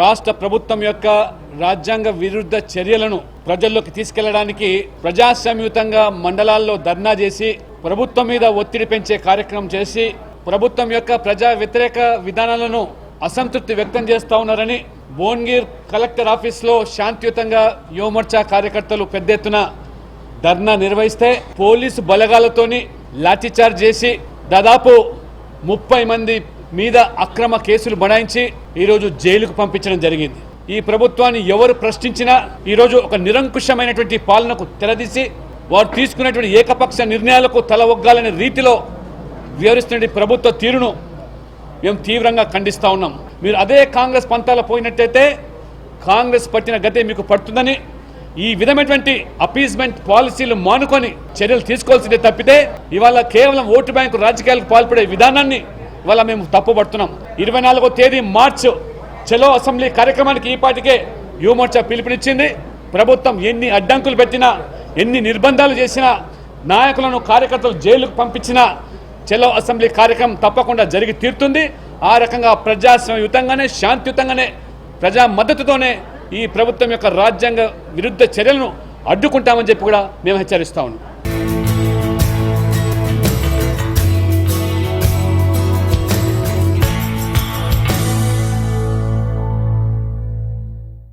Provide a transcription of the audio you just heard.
రాష్ట్ర ప్రభుత్వం యొక్క రాజ్యాంగ విరుద్ధ చర్యలను ప్రజల్లోకి తీసుకెళ్లడానికి ప్రజాస్వామ్యయుతంగా మండలాల్లో ధర్నా చేసి ప్రభుత్వం మీద ఒత్తిడి పెంచే కార్యక్రమం చేసి ప్రభుత్వం యొక్క ప్రజా వ్యతిరేక విధానాలను అసంతృప్తి వ్యక్తం చేస్తా ఉన్నారని భువనగిరి కలెక్టర్ ఆఫీస్లో శాంతియుతంగా యువమోర్చా కార్యకర్తలు పెద్ద ఎత్తున ధర్నా నిర్వహిస్తే పోలీసు బలగాలతోని లాఠీచార్జ్ చేసి దాదాపు 30 మంది మీద అక్రమ కేసులు బనాయించి ఈరోజు జైలుకు పంపించడం జరిగింది. ఈ ప్రభుత్వాన్ని ఎవరు ప్రశ్నించినా ఈరోజు ఒక నిరంకుశమైనటువంటి పాలనకు తెరదీసి వారు తీసుకున్నటువంటి ఏకపక్ష నిర్ణయాలకు తల ఒగ్గాలనే రీతిలో వ్యవహరిస్తున్న ప్రభుత్వ తీరును మేము తీవ్రంగా ఖండిస్తూ ఉన్నాం. మీరు అదే కాంగ్రెస్ పంతాల పోయినట్టయితే కాంగ్రెస్ పట్టిన గతే మీకు పడుతుందని ఈ విధమైనటువంటి అపీజ్మెంట్ పాలసీలు మానుకొని చర్యలు తీసుకోవాల్సిందే తప్పితే ఇవాళ కేవలం ఓటు బ్యాంకు రాజకీయాలకు పాల్పడే విధానాన్ని ఇవాళ మేము తప్పుపడుతున్నాం. 24వ తేదీ మార్చి చలో అసెంబ్లీ కార్యక్రమానికి ఈ పాటికే యువమోర్చా పిలుపునిచ్చింది. ప్రభుత్వం ఎన్ని అడ్డంకులు పెట్టినా ఎన్ని నిర్బంధాలు చేసినా నాయకులను కార్యకర్తలు జైలుకు పంపించినా చలో అసెంబ్లీ కార్యక్రమం తప్పకుండా జరిగి తీరుతుంది. ఆ రకంగా ప్రజాస్వామ్యయుతంగానే శాంతియుతంగానే ప్రజా మద్దతుతోనే ఈ ప్రభుత్వం యొక్క రాజ్యాంగ విరుద్ధ చర్యలను అడ్డుకుంటామని చెప్పి కూడా మేము హెచ్చరిస్తా ఉన్నాం.